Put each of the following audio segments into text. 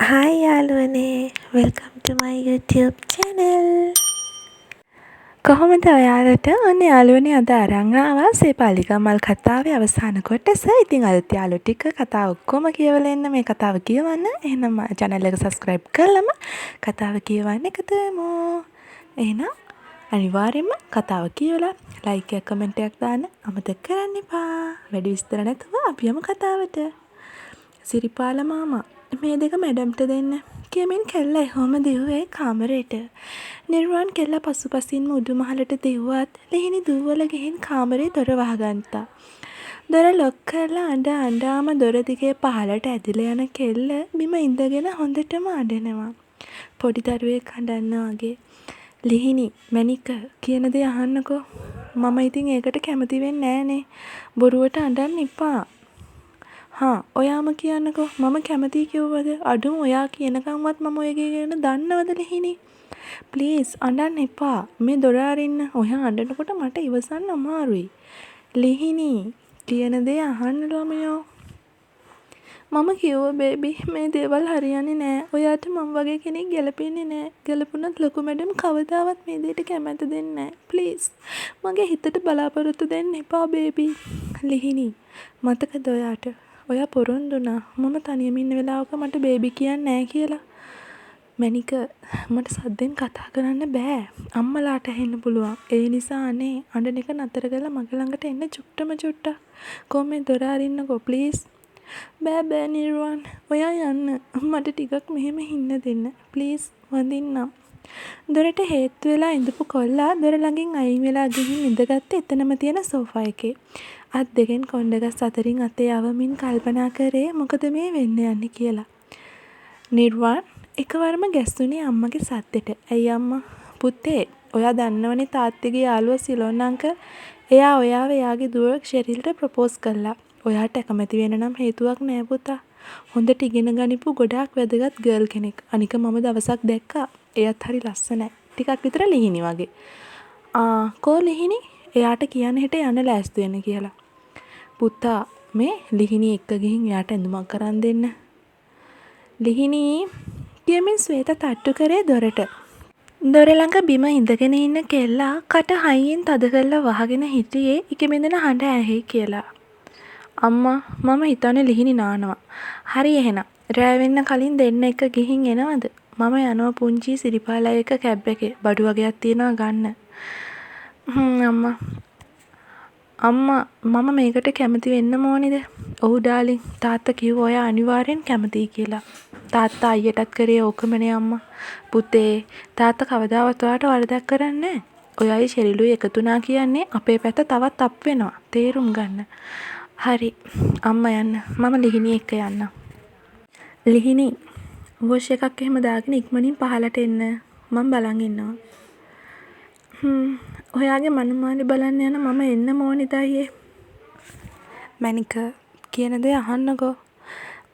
Hi යාළුවනේ welcome to my YouTube channel. කොහොමද ඔයාලට? ඔන්න යාළුවනේ අද අරන් ආවා සේපාලිගමල් කතාවේ අවසාන කොටස. ඉතින් අලුත් යාළුවෝ ටික කතාව ඔක්කොම කියවලා එන්න මේ කතාව කියවන්න. එහෙනම් channel එක subscribe කරලම කතාව කියවන්න එකතු වෙමු. එහෙනම් අනිවාර්යෙන්ම කතාව කියවලා like එකක් comment එකක් දාන්න අමතක කරන්න එපා. වැඩි විස්තර නැතුව අපි යමු කතාවට. සිරිපාල මාමා මේ දෙක මැඩම්ට දෙන්න කියමින් කෙල්ල එහෙම දිව්වේ කාමරේට. නිර්වාන් කෙල්ල පසුපසින්ම උඩුමහලට දිව්වත් ලිහිණි දුවවල ගිහින් කාමරේ දොර වහගන්තා. දොර ලොක් කරලා අඬාම දොර දිගේ පහලට ඇදිලා යන කෙල්ල බිම ඉඳගෙන හොඳටම අඬනවා. පොඩි දරුවෙක් අඬනවා වගේ. ලිහිණි මැනික කියන දේ අහන්නකෝ. මම ඉතින් ඒකට කැමති වෙන්නේ නෑනේ. බොරුවට අඬන්න එපා. ඔයාම කියන්නකෝ මම කැමති කිව්වද? අඩුම ඔයා කියනකම්වත් මම ඔය ගැන දන්නවද ලිහිණි? ප්ලීස් අඬන්න එපා. මේ දොර අරින්න. ඔයා අඬනකොට මට ඉවසන්න අමාරුයි. ලිහිණි කියන දේ අහන්න ළමයෝ. මම කිව්වා බේබි මේ දේවල් හරියන්නේ නෑ. ඔයාට මම වගේ කෙනෙක් ගැලපෙන්නේ නෑ. ගැලපුණත් ලොකු මැඩම් කවදාවත් මේ දෙයට කැමැත්ත දෙන්නේ නෑ. ප්ලීස් මගේ හිතට බලාපොරොත්තු දෙන්න එපා බේබි. ලිහිණි මතකද ඔයාට? ඔයා පොරොන්දුනා මම තනියම ඉන්න වෙලාවක මට බේබි කියන්නේ නෑ කියලා. මැනික මට සද්දෙන් කතා කරන්න බෑ. අම්මලාට ඇහෙන්න පුළුවන්. ඒ නිසා අනේ අඬන එක නතර කරලා මගේ ළඟට එන්න චුට්ටක්. කොහොම දොර අරින්නකෝ ප්ලීස්. බෑ නිර්වාන්. ඔයා යන්න. මට ටිකක් මෙහෙම ඉන්න දෙන්න. ප්ලීස් වඳින්නම්. දොරට හේතු වෙලා ඉඳපු කොල්ලා දොර ළඟින් අයින් වෙලා ගිහින් ඉඳගත්තේ එතනම තියෙන සෝෆා එකේ. අත් දෙකෙන් කොණ්ඩගස් අතරින් අතේ යවමින් කල්පනා කරේ මොකද මේ වෙන්න යන්නේ කියලා. නිර්වාන් එකවරම ගැස්සුනේ අම්මගේ සද්දෙට. ඇයි අම්මා? පුතේ ඔයා දන්නවනේ තාත්තගේ යාළුවා සිලොන් අංකල්. එයා ඔයාව එයාගේ දුව ෂෙරිල්ට ප්‍රොපෝස් කළා. ඔයාට කැමති වෙන නම් හේතුවක් නෑ පුතා. හොඳට ඉගෙන ගනිපු ගොඩාක් වැදගත් ගර්ල් කෙනෙක්. අනික මම දවසක් දැක්කා. එයත් හරි ලස්සනයි. ටිකක් විතර ලිහිණි වගේ. කෝ ලිහිණි? එයාට කියන්න හිට යන්න ලෑස්ති වෙන්න කියලා. පුතා මේ ලිහිණි එක්ක ගිහින් එයාට ඇඳුමක් කරන් දෙන්න. ලිහිණි කියමින් ස්වේත තට්ටු කරේ දොරට. දොර ළඟ බිම ඉඳගෙන ඉන්න කෙල්ලා කට හයියෙන් තද කරලා වහගෙන හිටියේ ඉකිබිඳෙන හඬ ඇහි කියලා. අම්මා මම හිතන්නේ ලිහිණි නානවා. හරි එහෙනම් රෑ වෙන්න කලින් දෙන්න එක ගිහින් එනවද? මම යනවා පුංචි සිරිපාලා එක කැබ් එකේ බඩු වගේක් තියනවා ගන්න. අම්මා මම මේකට කැමති වෙන්න ඕනේද? ඔව් ඩාලින් තාත්තා කිව්වා ඔයා අනිවාර්යෙන් කැමතියි කියලා. තාත්තා අයියටත් කරේ ඕකමනේ අම්මා. පුතේ තාත්තා කවදාවත් ඔයාට වරදක් කරන්නේ නැහැ. ඔයයි ෂෙරිලුයි එකතුනා කියන්නේ අපේ පැත්ත තවත් අප් වෙනවා. තේරුම් ගන්න. හරි අම්මා යන්න. මම ලිහිණි එක්ක යන්නම්. ලිහිණි වොෂ් එකක් එහෙම දාගෙන ඉක්මනින් පහලට එන්න. මම බලන් ඉන්නවා. ඔයාගේ මනමාලි බලන්න යන මම එන්න ඕනිද අයියේ? මැනික කියන දේ අහන්නකෝ.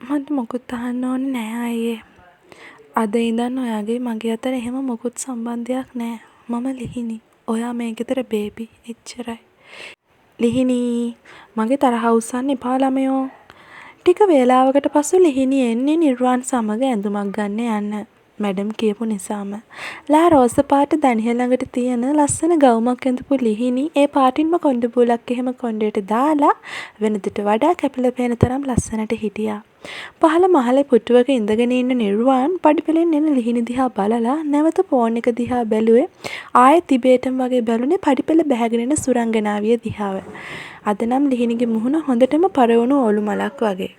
මට මොකුත් අහන්න ඕනේ නෑ අයියේ. අද ඉඳන් ඔයාගේ මගේ අතර එහෙම මොකුත් සම්බන්ධයක් නෑ. මම ලිහිණි. ඔයා මේ ගෙදර බේබි. එච්චරයි. ලිහිණි මගේ තරහ උස්සන්න එපා ළමයෝ. ටික වේලාවකට පසු ලිහිණි එන්නේ නිර්වාන් සමග ඇඳුමක් ගන්න යන්න. මැඩම් කියපු නිසාම. ලා රෝස පාට දණිහ ළඟට තියෙන ලස්සන ගවුමක් ඇඳපු ලිහිණි ඒ පාටින්ම කොණ්ඩ බූලක් එහෙම කොණ්ඩේට දාලා වෙනදට වඩා කැපිලා පේන තරම් ලස්සනට හිටියා. පහළ මහලේ පුටුවක ඉඳගෙන ඉන්න නිර්වාන් පඩිපෙලෙන් එන ලිහිණි දිහා බලලා නැවත ෆෝන් එක දිහා බැලුවේ ආයෙත් තිබේටම වගේ බැලුනේ පඩිපෙල බැහැගෙන එන සුරංගනාවිය දිහාව. අද නම් ලිහිණිගේ මුහුණ හොඳටම පරවුණු ඕලු මලක් වගේ.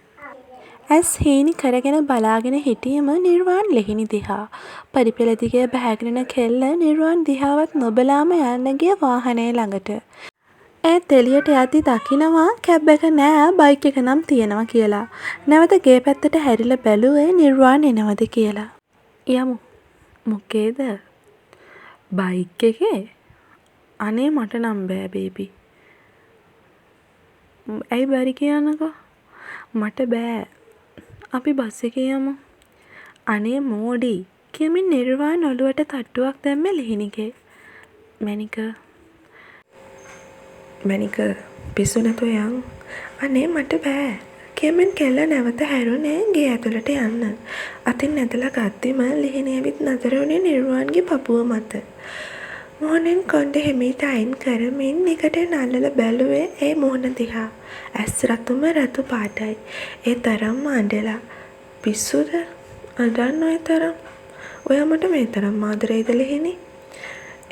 ඇස් හීනි කරගෙන බලාගෙන හිටියම නිර්වාන් ලිහිණි දිහා. පඩිපෙළ දිගේ බැහැගෙන කෙල්ල නිර්වාන් දිහාවත් නොබලාම යන්න ගිය වාහනේ ළඟට. ඒත් එළියට යද්දි දකිනවා කැබ් එක නෑ බයික් එක නම් තියෙනවා කියලා. නැවත ගේ පැත්තට හැරිලා බැලුවේ නිර්වාන් එනවද කියලා. යමු. මොකේද? බයික් එකේ? අනේ මට නම් බෑ බේබි. ඇයි බැරි කියන්නකෝ? මට බෑ. අපි බස් එකේ යමු. අනේ මෝඩි කියමින් නිර්වාන් ඔළුවට තට්ටුවක් දැම්මේ ලිහිණිගේ. මැනික පිස්සු නැතුව යන්. අනේ මට බෑ කියමින් කෙල්ල නැවත හැරුණේ ගේ ඇතුළට යන්න. අතින් ඇදලා ගත්තෙම ලිහිණි ඇවිත් නතර වුණේ නිර්වාන්ගේ පපුව මත. මොහොනෙන් කොණ්ඩ හිමීට අයින් කරමින් නිකටෙන් අල්ලලා බැලුවේ ඒ මොහොන දිහා. ඇස් රතුම රතු පාටයි. ඒ තරම්ම අඬලා. පිස්සුද? අඬන්න ඔය තරම්. ඔයා මට මේ තරම් ආදරේද ලිහිණි?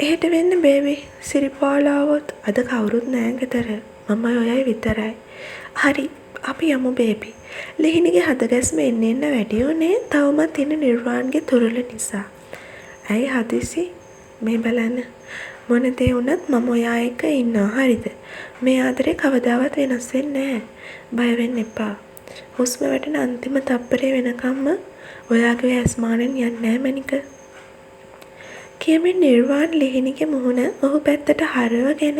එහෙට වෙන්න බේබි. සිරිපාලාවොත් අද කවුරුත් නෑ ගෙදර. මමයි ඔයයි විතරයි. හරි අපි යමු බේබි. ලිහිණිගේ හදගැස්ම එන්න වැඩි උනේ තවමත් ඉන්න නිර්වාන්ගේ තුරුල නිසා. ඇයි හදිසි? මේ බලන්න. මොන දේ වුණත් මම ඔයා එක්ක ඉන්නවා හරිද? මේ ආදරේ කවදාවත් වෙනස් වෙන්නේ නෑ. බය වෙන්න එපා. හුස්ම වැටෙන අන්තිම තප්පරේ වෙනකම්ම ඔයාගේ ඇස්මානෙන් යන්නේ නෑ මණික. කියමින් නිර්වාන් ලිහිණිගේ මුහුණ ඔහු පැත්තට හරවගෙන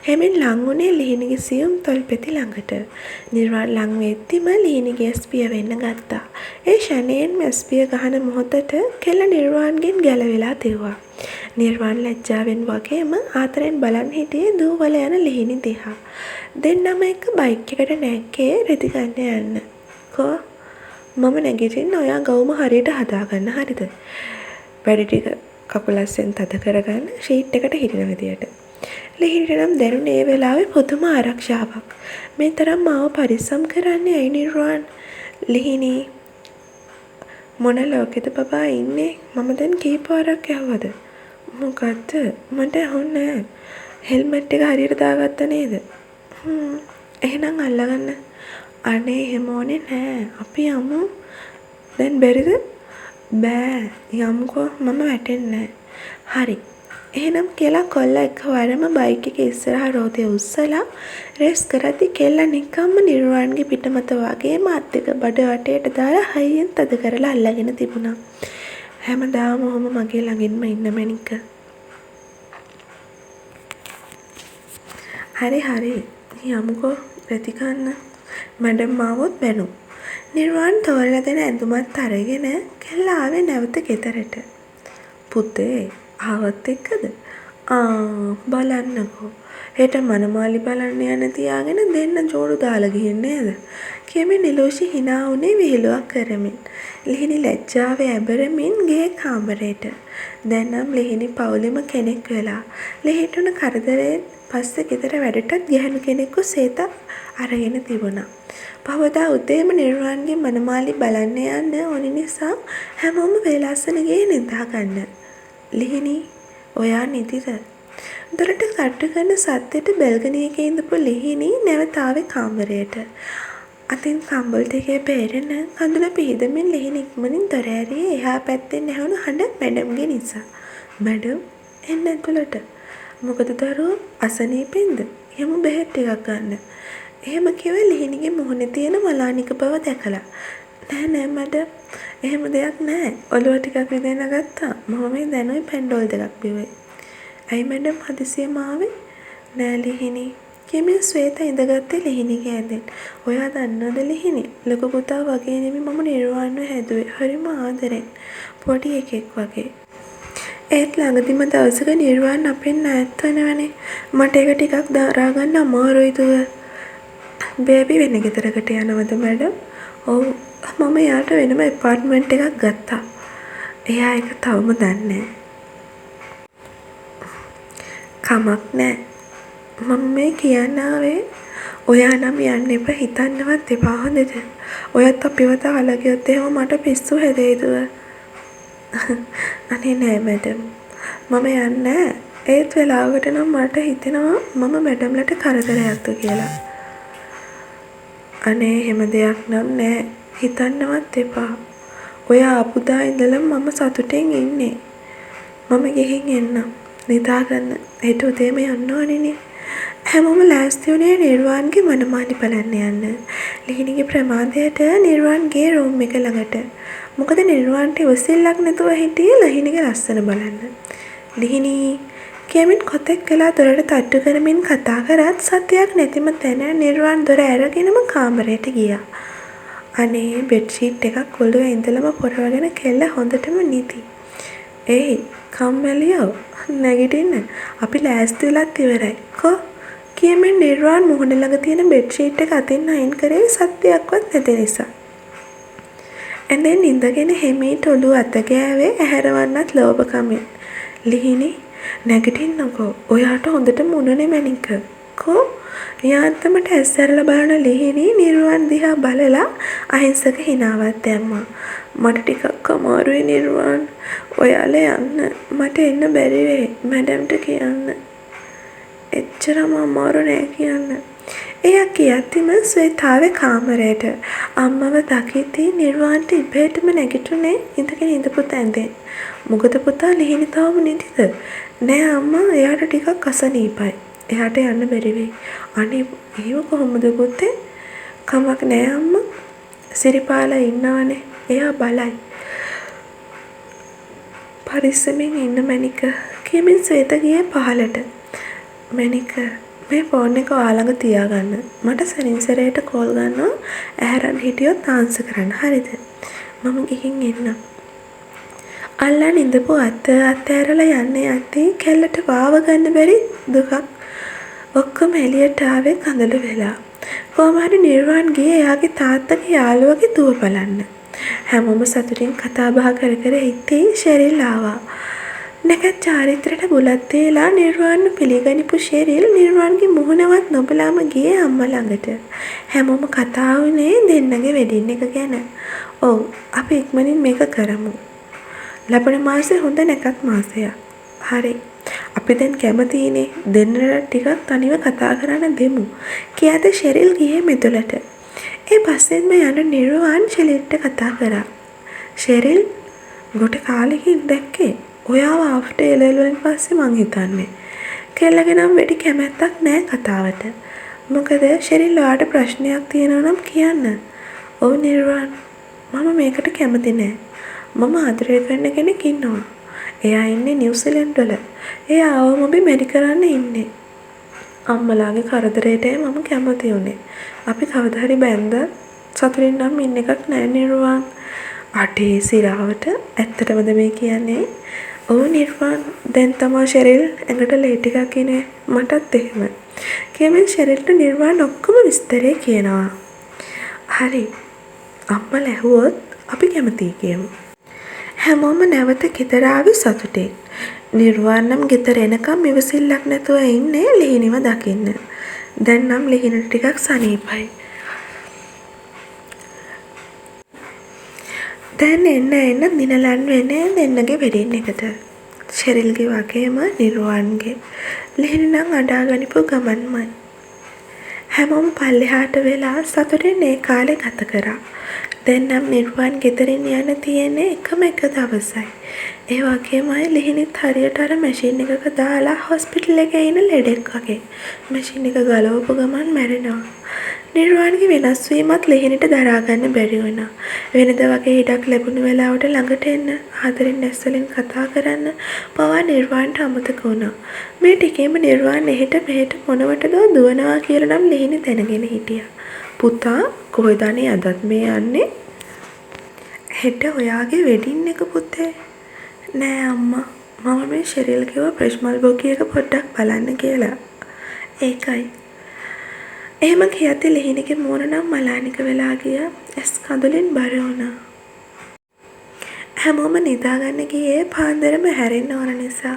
හැමින් ලං වුණේ ලිහිණිගේ සියුම් තොල්පෙති ළඟට. නිර්වාන් ලං වෙද්දිම ලිහිණිගේ ස්පිය වෙන්න ගත්තා. ඒ ෂණයෙන් ස්පිය ගහන මොහොතට කෙල්ල නිර්වාන්ගෙන් ගැලවිලා තිව්වා. නිර්වාන් ලැජ්ජාවෙන් වගේම ආතරෙන් බලන් හිටියේ දූවල යන ලිහිණි දිහා. දෙන්නම එක්ක බයික් එකට නැග්ගේ රෙදි ගන්න යන්න. කෝ මම නැගිටින්න ඔයා ගවුම හරියට හදාගන්න හරිද? වැඩි ටික කකුලස්සෙන් තද කරගන්න ෂීට් එකට හිටින විදියට. ලිහිණිට නම් දැනුනේ ඒ වෙලාවේ පුදුම ආරක්ෂාවක්. මේ තරම් මාව පරිස්සම් කරන්නේ ඇයි නිර්වාන්? ලිහිණි මොන ලෝකෙද බබා ඉන්නේ? මම දැන් කීපාරක් ඇහුවද? මොකද්ද? මට ඇහුන්නේ නෑ. හෙල්මට් එක හරියට දාගත්ත නේද? එහෙනම් අල්ලගන්න. අනේ එහෙම ඕනේ නෑ. අපි යමු. දැන් බැරිද? බෑ යමුකෝ මම වැටෙන්නේ හරි එහෙනම් කියලා කොල්ල එකවරම බයික් එක ඉස්සරහා රෝදේ උස්සලා රේස් කරද්දි කෙල්ල නිකම්ම නිර්වාන්ගේ පිටමත වගේම අත් දෙක බඩ වටේට දාලා හයියෙන් තද කරලා අල්ලගෙන තිබුණා. හැමදාම ඔහොම මගේ ළඟින්ම ඉන්න මැනික. හරි යමුකෝ රෙදි ගන්න. මැඩම් ආවොත් බැනු. නිර්වාන් තෝරලා දෙන ඇඳුමත් අරගෙන කෙල්ල ආවේ නැවත ගෙදරට. පුතේ ආවත් එක්කද? බලන්නකෝ. හෙට මනමාලි බලන්න යන තියාගෙන දෙන්න ජෝඩු දාලා ගිහින් නේද? කියමින් නිලෝෂි hina වුණේ විහිළුවක් කරමින්. ලිහිණි ලැජ්ජාවේ ඇබරමින් ගියේ කාමරේට. දැන් නම් ලිහිණි පවුලෙම කෙනෙක් වෙලා. ලිහිටුන කරදරයෙන් පස්සේ ගෙදර වැඩටත් ගැහණු කෙනෙක්ව සේත අරගෙන තිබුණා. පහවදා උදේම නිර්වාන්ගේ මනමාලි බලන්න යන්න ඕනි නිසා හැමෝම වේලාසන ගියේ නිදා ගන්න. ලිහිණි ඔයා නිදිද? දොරට තට්ටු කරන සද්දෙට බල්කනි එකේ ඉඳපු ලිහිණි නැවත ආවේ කාමරයට. අතින් කම්බල් ටිකේ බේරෙන කඳුල පිහිදමින් ලිහිණි ඉක්මනින් දොර ඇරියේ එහා පැත්තෙන් ඇහුණු හඬ මැඩම්ගේ නිසා. මැඩම් එන්න ඇතුළට. මොකද දරුවෝ අසනීපෙන්ද? යමු බෙහෙත් ටිකක් ගන්න. එහෙම කිව්වේ ලිහිණිගේ මුහුණේ තියෙන මලානික බව දැකලා. නෑ මැඩම්. එහෙම දෙයක් නෑ. ඔළුව ටිකක් රිදෙන ගත්තා. මම මේ දැනුයි පැන්ඩෝල් දෙකක් බිව්වේ. ඇයි මැඩම් හදිසියෙම ආවේ? නෑ ලිහිණි. කියමින් ශ්වේත ඉඳගත්තේ ලිහිණිගේ ඇඳෙන්. ඔයා දන්නවද ලිහිණි? ලොකු පුතා වගේ නෙමෙයි මම නිර්වාණව හැදුවේ. හරිම ආදරෙන්. පොඩි එකෙක් වගේ. ඒත් ළඟදිම දවසක නිර්වාණ අපෙන් ඈත් වෙනවනේ. මට ඒක ටිකක් දරා ගන්න අමාරුයි දුව. බේබි වෙන ගෙදරකට යනවද මැඩම්? ඔව් මම යාට වෙනම ඇපාර්ට්මන්ට් එකක් ගත්තා. එයා ඒක තවම දන්නේ කමක් නෑ. මම මේ කියන්න ආවේ ඔයා නම් යන්න එපා හිතන්නවත් එපා හොඳද? ඔයත් අපිව දාලා ගියොත් එහෙම මට පිස්සු හැදෙයිද? අනේ නෑ මැඩම්. මම යන්නේ ඒත් වෙලාවකට නම් මට හිතෙනවා මම මැඩම්ලට කරදරයක්ද කියලා. අනේ එහෙම දෙයක් නම් නෑ. හිතන්නවත් එපා. ඔය ආපුදා ඉඳලම මම සතුටෙන් ඉන්නේ. මම ගිහින් එන්නම්. නිදාගන්න. හෙට උදේම යන්න ඕනේනේ. හැමෝම ලෑස්ති වුණේ නිර්වාන්ගේ මනමාලි බලන්න යන්න. ලිහිණිගේ ප්‍රමාදයට නිර්වාන්ගේ රූම් එක ළඟට. මොකද නිර්වාන්ට ඉවසිල්ලක් නැතුව හිටියේ ලිහිණිගේ ලස්සන බලන්න. ලිහිණි කියමින් කොතෙක් වෙලා දොරට තට්ටු කරමින් කතා කරත් සත්‍යයක් නැතිම තැන නිර්වාන් දොර ඇරගෙනම කාමරයට ගියා. අනේ බෙඩ්ෂීට් එකක් ඔළුවේ ඉඳලම පොරවගෙන කෙල්ල හොඳටම නිදි. ඒයි කම්මැලියෝ නැගිටින්න. අපි ලෑස්ති වෙලත් ඉවරයි. කො කියමින් නිර්වාන් මුහුණ ළඟ තියෙන බෙඩ්ෂීට් එක අතින් අයින් කරේ සත්‍යයක්වත් නැති නිසා. ඇඳෙන් ඉඳගෙන හිමීට ඔළුව අත ගෑවේ ඇහැරවන්නත් ලෝභකමින්. ලිහිණි නැගිටින්නකෝ. ඔයාට හොඳටම උණනේ මැනික. කෝ යාන්තමට ඇස්සරලා බලන ලිහිණි නිර්වාන් දිහා බලලා අහිංසක හිනාවක් දැම්මා. මට ටිකක් අමාරුයි නිර්වාන්. ඔයාලා යන්න. මට එන්න බැරි වෙයි. මැඩම්ට කියන්න. එච්චරම අමාරු නෑ කියන්න. එයා කියද්දිම ස්වේතාවේ කාමරයට අම්මව දකිද්දී නිර්වාන්ට ඉබේටම නැගිටුනේ ඉඳගෙන ඉඳපු තැන්දෙන්. මොකද පුතා ලිහිණි තාම නිදිද? නෑ අම්මා එයාට ටිකක් අසනීපයි. එයාට යන්න බැරි වෙයි. අනේ ඒව කොහොමද පුතේ? කමක් නෑ අම්මා. සිරිපාලා ඉන්නවනේ. එයා බලයි. පරිස්සමෙන් ඉන්න මැනික. කියමින් ස්වේත ගියේ පහලට. මැනික මේ ෆෝන් එක ඔයාලඟ තියාගන්න. මට සනින්සරයට කෝල් ගන්නවා. ඇහැරන් හිටියොත් ආන්සර් කරන්න. හරිද? මම ගිහින් එන්නම්. අල්ලන් ඉඳපු අතෑරලා යන්න යද්දී කෙල්ලට වාව ගන්න බැරි දුකක් ඔක්කොම එළියට ආවේ කඳුළු වෙලා. කොහොම හරි නිර්වාන් ගියේ එයාගේ තාත්තගේ යාළුවගේ දුව බලන්න. හැමෝම සතුටින් කතා බහ කර කර ඉතින් ෂෙරිල් ආවා. නැකත් චාරිත්‍රයට බුලත් දීලා නිර්වාන්ව පිළිගනිපු ෂෙරිල් නිර්වාන්ගේ මුහුණවත් නොබලාම ගියේ අම්මා ළඟට. හැමෝම කතා වුණේ දෙන්නගේ වෙඩින් එක ගැන. ඔව් අපි ඉක්මනින් මේක කරමු. ලබන මාසේ හොඳ නැකත් මාසයක්. හරි. අපි දැන් කැමතිනේ දෙන්නට ටිකක් තනිව කතා කරන්න දෙමු. කියාද ෂෙරිල් ගියේ මෙතුලට. ඒ පස්සෙන්ම යන නිර්වාන් ෂෙරිල්ට කතා කරා. ෂෙරිල් ගොඩ කාලෙකින් දැක්කේ. ඔයාව ආෆ්ටර් එල් වලින් පස්සේ මං හිතන්නේ. කෙල්ලගේ නම් වැඩි කැමැත්තක් නෑ කතාවට. මොකද ෂෙරිල් ඔයාට ප්‍රශ්නයක් තියෙනවා නම් කියන්න. ඔව් නිර්වාන් මම මේකට කැමති නෑ. මම ආදරය කරන කෙනෙක් ඉන්නවා. එයා ඉන්නේ නිව්සීලන්ත වල. එයා ආවම අපි මැරි කරන්න ඉන්නේ. අම්මලාගේ කරදරේටයි මම කැමති උනේ. අපි කවදා හරි බැන්ද සතුටින් නම් ඉන්න එකක් නෑ නිර්වාන්. අටේ සිරාවට ඇත්තටමද මේ කියන්නේ? ඔව් නිර්වාන් දැන් තමයි ෂෙරිල් ඇඟට ලේ ටිකක් ඉනේ. මටත් එහෙම. කියමින් ෂෙරිල්ට නිර්වාන් ඔක්කොම විස්තරේ කියනවා. හරි. අම්මලා ඇහුවොත් අපි කැමතියි කියමු. හැමෝම නැවත ගෙදර ආවි සතුටින්. නිර්වාන් නම් ගෙදර එනකම් ඉවසිල්ලක් නැතුව ඉන්නේ ලිහිණිව දකින්න. දැන් නම් ලිහිණට ටිකක් සනීපයි. දැන් එන්න දිනලන් වෙන්නේ දෙන්නගේ වෙඩින් එකට. ෂෙරිල්ගේ වගේම නිර්වාන්ගේ. ලිහිණි නම් අඩා ගනිපු ගමන්මයි. හැමෝම පල්ලෙහාට වෙලා සතුටින් ඒ කාලේ ගත කරා. දැන් නම් නිර්වාන් ගෙදරින් යන්න තියෙන්නේ එකම එක දවසයි. ඒ වගේමයි ලිහිණිත් හරියට අර මැෂින් එකක දාලා හොස්පිටල් එකේ ඉන්න ලෙඩෙක් වගේ. මැෂින් එක ගලවපු ගමන් මැරෙනවා. නිර්වාන්ගේ වෙනස් වීමත් ලිහිණිට දරා ගන්න බැරි වුණා. වෙනද වගේ ඉඩක් ලැබුණු වෙලාවට ළඟට එන්න, ආදරෙන් ඇස්වලින් කතා කරන්න පවා නිර්වාන්ට අමතක වුණා. මේ ටිකේම නිර්වාන් එහෙට මෙහෙට මොනවටද දුවනවා කියලා නම් ලිහිණි දැනගෙන හිටියා. පුතා කොහෙද අනේ අදත් මේ යන්නේ? හෙට ඔයාගේ වෙඩින් එක පුතේ. නෑ අම්මා. මම මේ ෂෙරිල් කිව්ව ප්‍රශ්මල් බොකි එක පොඩ්ඩක් බලන්න කියලා. ඒකයි. එහෙම කියද්දි ලිහිණිගේ මූණ නම් මලානික වෙලා ගියා. ඇස් කඳුලින් බර වුණා. හැමෝම නිදාගන්න ගියේ පාන්දරම හැරෙන්න ඕන නිසා.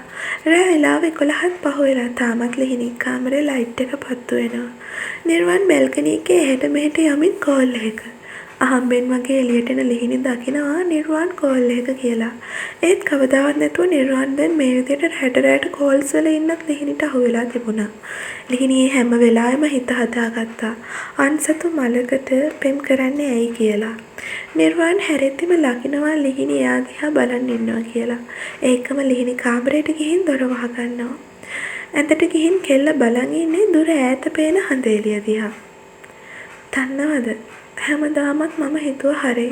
රෑ වෙලාව 11ත් පහ වෙලා තාමත් ලිහිණි කාමරේ ලයිට් එක පත්තු වෙනවා. නිර්වාන් බැල්කනි එකේ එහෙට මෙහෙට යමින් කෝල් එක. අහම්බෙන් වගේ එළියට එන ලිහිණි දකිනවා නිර්වාන් කෝල් එක කියලා. ඒත් කවදාවත් නැතුව නිර්වාන් දැන් මේ විදිහට රැට කෝල්ස් වල ඉන්නත් ලිහිණිට අහුවෙලා තිබුණා. ලිහිණි හැම වෙලාවෙම හිත හදාගත්තා. අන්සතු මලකට පෙම් කරන්නේ ඇයි කියලා. නිර්වාන් හැරෙද්දිම ලකිනවා ලිහිණි එයා දිහා බලන් ඉන්නවා කියලා. ඒකම ලිහිණි කාමරේට ගිහින් දොර වහගන්නවා. ඇඳට ගිහින් කෙල්ල බලන් ඉන්නේ දුර ඈත පේන හඳ එළිය දිහා. දන්නවද? හැමදාමත් මම හිතුවා හරි.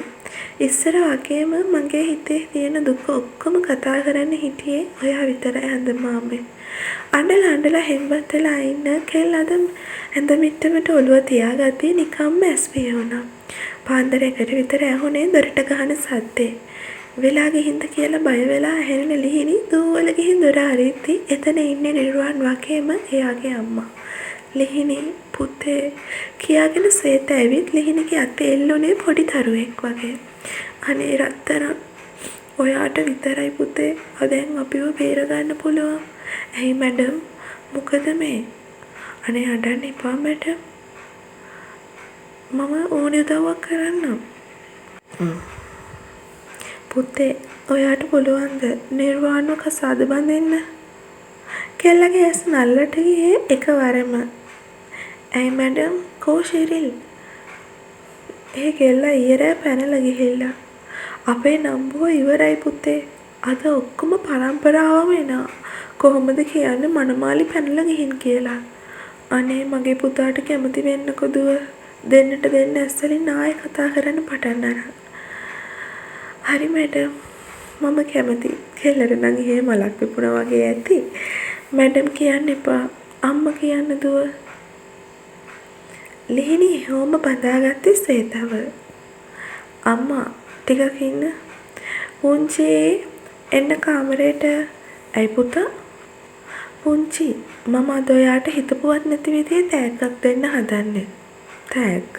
ඉස්සර වගේම මගේ හිතේ තියෙන දුක ඔක්කොම කතා කරන්න හිටියේ ඔයා විතරයි හඳ මාමේ. අඬලා හෙම්බත් වෙලා ඉන්න කෙල්ල අද ඇඳ මිට්ටමට ඔළුව තියාගත්තී නිකම්ම ඇස් පිය වුණා. පාන්දර 1ට විතර ඇහුනේ දොරට ගහන සද්දේ. වෙලා ගිහින්ද කියලා බය වෙලා ඇහෙන ලිහිණි දූවල ගිහින් දොර අරිද්දි එතන ඉන්නේ නිර්වාන් වගේම එයාගේ අම්මා. ලිහිණි පුතේ කියාගෙන සේත ඇවිත් ලිහිණිගේ අතේ එල්ලුනේ පොඩි තරුවෙක් වගේ. අනේ රත්තරන් ඔයාට විතරයි පුතේ දැන් අපිව බේරගන්න පුළුවන්. ඇයි මැඩම් මොකද මේ? අනේ අඬන්න එපා මැඩම්. මම ඕනේ උදව්වක් කරන්නම්. පුතේ ඔයාට පුළුවන්ද නිර්වාණව කසාද බඳින්න? කෙල්ලගේ ඇස් නල්ලට ගියේ එකවරම. ඇයි මැඩම් කෝ ශිරිල්? ඒ කෙල්ල ඊයරෑ පැනලා ගිහිල්ලා. අපේ නම්බුව ඉවරයි පුතේ. අද ඔක්කොම පරම්පරාවම එනවා. කොහොමද කියන්නේ මනමාලි පැනලා ගිහින් කියලා. අනේ මගේ පුතාට කැමති වෙන්නකෝ දුව. දෙන්නට දෙන්න ඇස්වලින් ආයෙ කතා කරන්න පටන් අරන්. හරි මැඩම් මම කැමති. කෙල්ලට නම් එහෙ මලක් විපුණා වගේ ඇති. මැඩම් කියන්න එපා. අම්මා කියන්න දුව. ලිහිණි හොම බඳාගත්තේ සේතව. අම්මා ටිකක් ඉන්න. පුංචි එන්න කාමරේට. ඇයි පුතා? පුංචි මම අද ඔයාට හිතපුවත් නැති විදිහේ තෑග්ගක් දෙන්න හදන්නේ. තෑග්ගක්?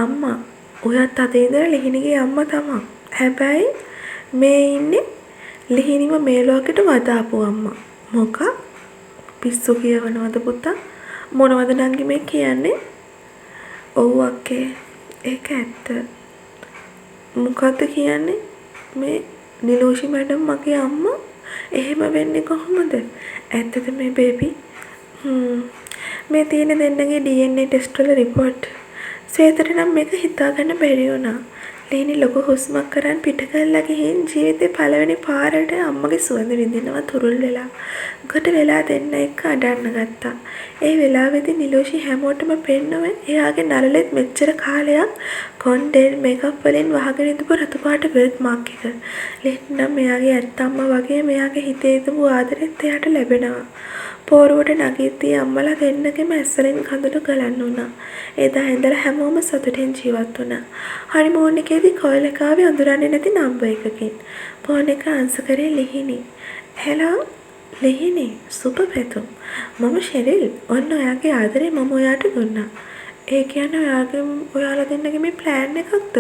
අම්මා ඔයත් අද ඉඳලා ලිහිණිගේ අම්මා තමයි. හැබැයි මේ ඉන්නේ ලිහිණිව මේ ලෝකෙට වදාපු අම්මා. මොකක්? පිස්සු කියවනවද පුතා? මොනවද නංගි මේ කියන්නේ? ඔව් අක්කේ ඒක ඇත්ත. මොකද්ද කියන්නේ? මේ නිලෝෂි මැඩම් මගේ අම්මා? එහෙම වෙන්නේ කොහොමද? ඇත්තද මේ බේබි? මේ තියෙන දෙන්නගේ DNA ටෙස්ට් වල රිපෝට්. සේතට නම් මේක හිතාගන්න බැරි වුණා. ලිහිණි ලොකු හුස්මක් කරන් පිට කරලා ගිහින් ජීවිතේ පළවෙනි පාරට අම්මගේ සුවඳ විඳිනවා තුරුල් වෙලා. කොට වෙලා දෙන්න එක්ක අඬන්න ගත්තා. ඒ වෙලාවේදී නිලෝෂි හැමෝටම පෙන්නුවේ එයාගේ නළලෙත් මෙච්චර කාලයක් කොන්ඩෙල් මේකප් වලින් වහගෙන ඉඳපු රතු පාට බර්ත් මාක් එක. ලිහිණි නම් එයාගේ ඇත්ත අම්මා වගේ මෙයාගේ හිතේ තිබු ආදරෙත් එයාට ලැබෙනවා. පෝරුවට නගිද්දී අම්මලා දෙන්නගෙම ඇස්වලින් කඳුළු ගලන්න වුණා. එදා ඉඳලා හැමෝම සතුටින් ජීවත් වුණා. හනිමූන් එකේදී කොයිල් එක ආවේ අඳුරන්නේ නැති නම්බර් එකකින්. ෆෝන් එක ආන්සර් කරේ ලිහිණි. හෙලෝ ලිහිණි සුබ පැතුම්. මම ශෙරිල්. ඔන්න ඔයාගේ ආදරේ මම ඔයාට දුන්නා. ඒ කියන්නේ ඔයාලා දෙන්නගේ මේ ප්ලෑන් එකක්ද?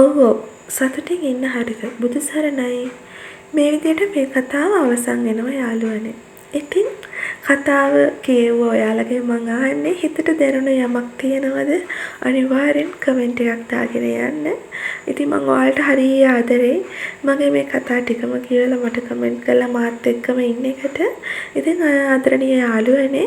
ඔව් ඔව්. සතුටින් ඉන්න හරිද? බුදු සරණයි. මේ විදිහට මේ කතාව අවසන් වෙනවා යාළුවනේ. ඉතින් කතාව කියවුව ඔයාලගේ මං අහන්නේ හිතට දැනුණ යමක් තියෙනවද? අනිවාර්යෙන් කමෙන්ට් එකක් දාගෙන යන්න. ඉතින් මං ඔයාලට හරිය ආදරේ. මගේ මේ කතා ටිකම කියලා මට කමෙන්ට් කරලා මාත් එක්කම ඉන්න එකට. ඉතින් ආදරණීය යාළුවනේ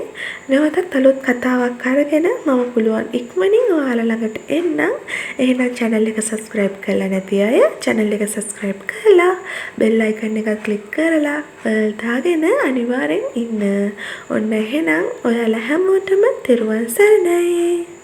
නැවතත් අලුත් කතාවක් අරගෙන මම පුළුවන් ඉක්මනින් ඔයාලා ළඟට එන්නම්. එහෙනම් channel එක subscribe කරලා නැති අය channel එක subscribe කරලා bell icon එක click කරලා දාගෙන අනිවාර්යෙන් ඉන්න. ඔන්න එහෙනම් ඔයාලා හැමෝටම තෙරුවන් සරණයි.